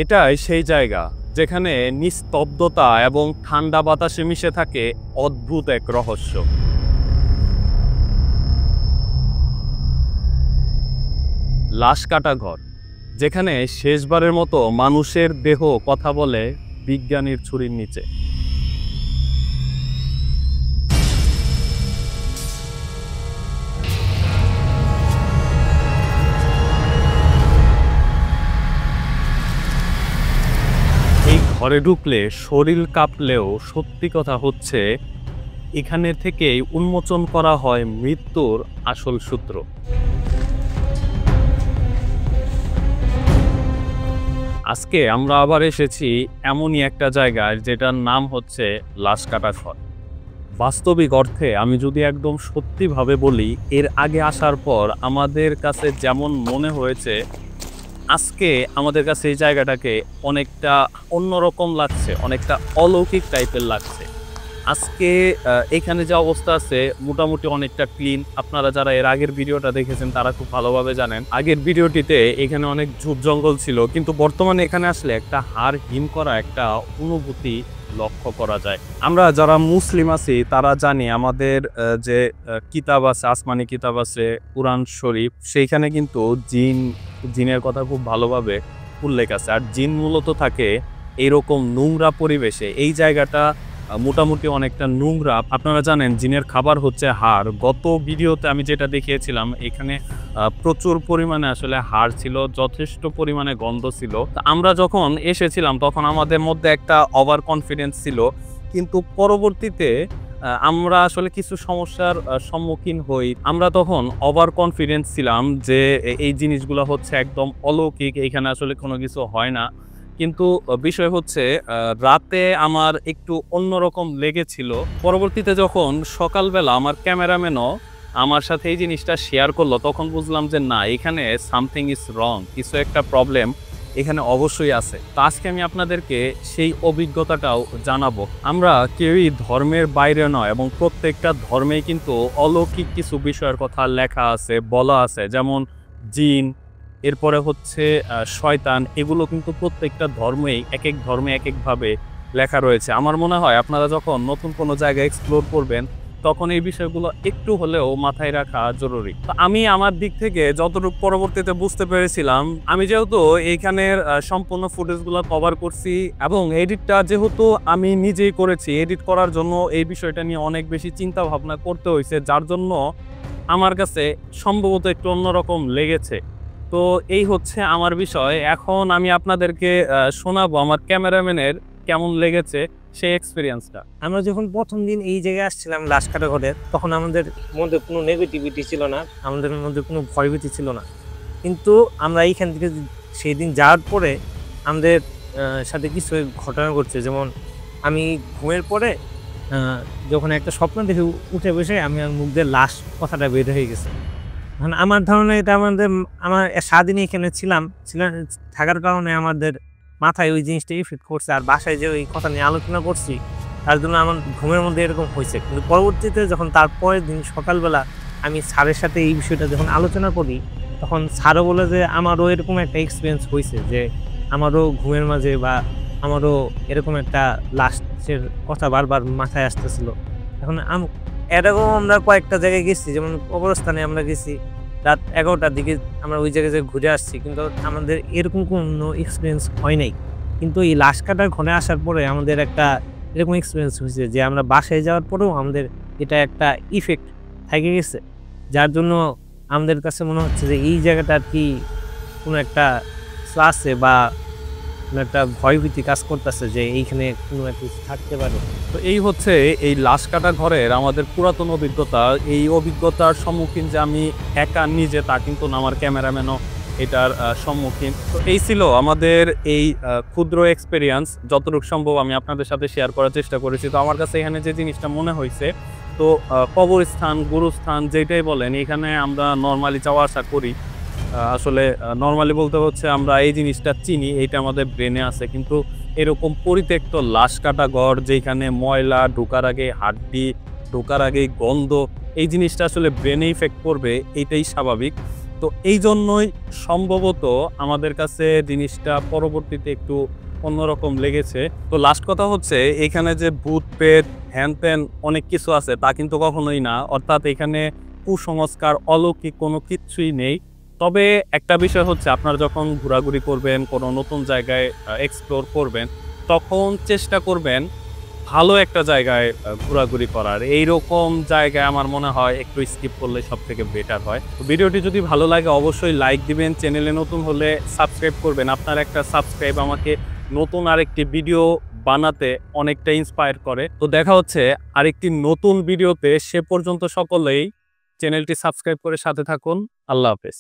এটাই সেই জায়গা যেখানে নিস্তব্ধতা এবং ঠান্ডা বাতাসে মিশে থাকে অদ্ভুত এক রহস্য। লাশ কাটা ঘর, যেখানে শেষবারের মতো মানুষের দেহ কথা বলে বিজ্ঞানীর ছুরির নিচে। এই ঘরে ঢুকলে শরীর কাঁপলেও সত্যি কথা হচ্ছে এখানে থেকেই উন্মোচন করা হয় মৃত্যুর আসল সূত্র। আজকে আমরা আবার এসেছি এমনই একটা জায়গায় যেটার নাম হচ্ছে লাশ কাটা ঘর। বাস্তবিক অর্থে আমি যদি একদম সত্যিভাবে বলি, এর আগে আসার পর আমাদের কাছে যেমন মনে হয়েছে, আজকে আমাদের কাছে এই জায়গাটাকে অনেকটা অন্যরকম লাগছে, অনেকটা অলৌকিক টাইপের লাগছে। আজকে এখানে যে অবস্থা আছে মোটামুটি অনেকটা ক্লিন। আপনারা যারা এর আগের ভিডিওটা দেখেছেন তারা খুব ভালোভাবে জানেন, আগের ভিডিওটিতে এখানে অনেক ঝোপ জঙ্গল ছিল, কিন্তু বর্তমানে এখানে আসলে একটা হাড় হিম করা একটা অনুভূতি লক্ষ্য করা যায়। আমরা যারা মুসলিম আছি তারা জানি আমাদের যে কিতাব আছে, আসমানি কিতাব আছে কুরআন শরীফ, সেইখানে কিন্তু জিনের কথা খুব ভালোভাবে উল্লেখ আছে। আর জিন মূলত থাকে এইরকম নোংরা পরিবেশে। এই জায়গাটা মোটামুটি অনেকটা নোংরা। আপনারা জানেন জিনের খাবার হচ্ছে হাড়। গত ভিডিওতে আমি যেটা দেখিয়েছিলাম এখানে প্রচুর পরিমাণে আসলে হাড় ছিল, যথেষ্ট পরিমাণে গন্ধ ছিল। আমরা যখন এসেছিলাম তখন আমাদের মধ্যে একটা ওভার কনফিডেন্স ছিল, কিন্তু পরবর্তীতে আমরা আসলে কিছু সমস্যার সম্মুখীন হই। আমরা তখন ওভার কনফিডেন্স ছিলাম যে এই জিনিসগুলো হচ্ছে একদম অলৌকিক, এইখানে আসলে কোনো কিছু হয় না। কিন্তু বিষয় হচ্ছে রাতে আমার একটু অন্যরকম লেগেছিল। পরবর্তীতে যখন সকালবেলা আমার ক্যামেরাম্যানও আমার সাথে এই জিনিসটা শেয়ার করলো, তখন বুঝলাম যে না, এখানে সামথিং ইজ রং, কিছু একটা প্রবলেম এখানে অবশ্যই আছে। তো আজকে আমি আপনাদেরকে সেই অভিজ্ঞতাটাও জানাবো। আমরা কেউই ধর্মের বাইরে নয় এবং প্রত্যেকটা ধর্মেই কিন্তু অলৌকিক কিছু বিষয়ের কথা লেখা আছে, বলা আছে, যেমন জিন, এরপরে হচ্ছে শয়তান। এগুলো কিন্তু প্রত্যেকটা ধর্মেই এক এক ধর্মে এক একভাবে লেখা রয়েছে। আমার মনে হয় আপনারা যখন নতুন কোনো জায়গা এক্সপ্লোর করবেন তখন এই বিষয়গুলো একটু হলেও মাথায় রাখা জরুরি। তো আমি আমার দিক থেকে যতটুকু পরবর্তীতে বুঝতে পেরেছিলাম, আমি যেহেতু এইখানের সম্পূর্ণ ফুটেজগুলো কভার করছি এবং এডিটটা যেহেতু আমি নিজেই করেছি, এডিট করার জন্য এই বিষয়টা নিয়ে অনেক বেশি চিন্তা ভাবনা করতে হয়েছে, যার জন্য আমার কাছে সম্ভবত একটু অন্যরকম লেগেছে। তো এই হচ্ছে আমার বিষয়। এখন আমি আপনাদেরকে শোনাবো আমার ক্যামেরাম্যানের কেমন লেগেছে সেই এক্সপিরিয়েন্সটা। আমরা যখন প্রথম দিন এই জায়গায় আসছিলাম লাশ কাটা ঘরে, তখন আমাদের মধ্যে কোনো নেগেটিভিটি ছিল না, আমাদের মধ্যে কোনো ভয়ভীতি ছিল না। কিন্তু আমরা এইখান থেকে সেই দিন যাওয়ার পরে আমাদের সাথে কিছু ঘটনা ঘটছে। যেমন আমি ঘুমের পরে যখন একটা স্বপ্ন দেখে উঠে বসে আমি মুখ দিয়ে লাশ কথাটা বের হয়ে গেছে। এখন আমার ধারণা এটা আমার সারাদিনই এখানে ছিলাম থাকার কারণে আমাদের মাথায় ওই জিনিসটা ইফেক্ট করছে। আর বাসায় যে ওই কথা নিয়ে আলোচনা করছি তার জন্য আমার ঘুমের মধ্যে এরকম হয়েছে। কিন্তু পরবর্তীতে যখন তারপরের দিন সকালবেলা আমি স্যারের সাথে এই বিষয়টা যখন আলোচনা করি, তখন স্যারও বলে যে আমারও এরকম একটা এক্সপিরিয়েন্স হয়েছে, যে আমারও ঘুমের মাঝে বা আমারও এরকম একটা লাশের কথা বারবার মাথায় আসতেছিল। এখন এরকম আমরা কয়েকটা জায়গায় গেছি, যেমন কবরস্থানে আমরা গেছি রাত 11টার দিকে, আমরা ওই জায়গায় ঘুরে আসছি, কিন্তু আমাদের এরকম কোনো এক্সপিরিয়েন্স হয় নাই। কিন্তু এই লাশ কাটার ঘরে আসার পরে আমাদের একটা এরকম এক্সপিরিয়েন্স হয়েছে যে আমরা বাসায় যাওয়ার পরেও আমাদের এটা একটা ইফেক্ট থেকে গেছে, যার জন্য আমাদের কাছে মনে হচ্ছে যে এই জায়গাটা আর কি কোনো একটা আছে বা একটা ভয়ভীতি কাজ করতেছে যে এইখানে কোনো একটা কিছু থাকতে পারে। তো এই হচ্ছে এই লাশ কাটা ঘরের আমাদের পুরাতন অভিজ্ঞতা। এই অভিজ্ঞতার সম্মুখীন যে আমি একা নিজে তা কিন্তু না, আমার ক্যামেরাম্যানও এটার সম্মুখীন। তো এই ছিল আমাদের এই ক্ষুদ্র এক্সপেরিয়েন্স। যতটুকু সম্ভব আমি আপনাদের সাথে শেয়ার করার চেষ্টা করেছি। তো আমার কাছে এখানে যে জিনিসটা মনে হয়েছে, তো কবরস্থান, গুরুস্থান যেটাই বলেন, এখানে আমরা নর্মালি যাওয়া আসা করি। আসলে নর্মালি বলতে হচ্ছে আমরা এই জিনিসটা চিনি, এইটা আমাদের ব্রেনে আছে। কিন্তু এরকম পরিত্যক্ত লাশ কাটা ঘর, যেখানে ময়লা ঢোকার আগে, হাড্ডি ঢোকার আগে গন্ধ, এই জিনিসটা আসলে ব্রেনে ইফেক্ট করবে, এইটাই স্বাভাবিক। তো এই জন্যই সম্ভবত আমাদের কাছে জিনিসটা পরবর্তীতে একটু অন্যরকম লেগেছে। তো লাস্ট কথা হচ্ছে, এখানে যে ভূত প্রেত হ্যান ত্যান অনেক কিছু আছে তা কিন্তু কখনোই না। অর্থাৎ এখানে কুসংস্কার অলৌকিক কোনো কিছুই নেই। তবে একটা বিষয় হচ্ছে, আপনারা যখন ঘোরাঘুরি করবেন, কোনো নতুন জায়গায় এক্সপ্লোর করবেন, তখন চেষ্টা করবেন ভালো একটা জায়গায় ঘোরাঘুরি করার। এইরকম জায়গায় আমার মনে হয় একটু স্কিপ করলে সবথেকে বেটার হয়। তো ভিডিওটি যদি ভালো লাগে অবশ্যই লাইক দিবেন, চ্যানেলে নতুন হলে সাবস্ক্রাইব করবেন। আপনার একটা সাবস্ক্রাইব আমাকে নতুন আরেকটি ভিডিও বানাতে অনেকটা ইন্সপায়ার করে। তো দেখা হচ্ছে আরেকটি নতুন ভিডিওতে। সে পর্যন্ত সকলেই চ্যানেলটি সাবস্ক্রাইব করে সাথে থাকুন। আল্লাহ হাফেজ।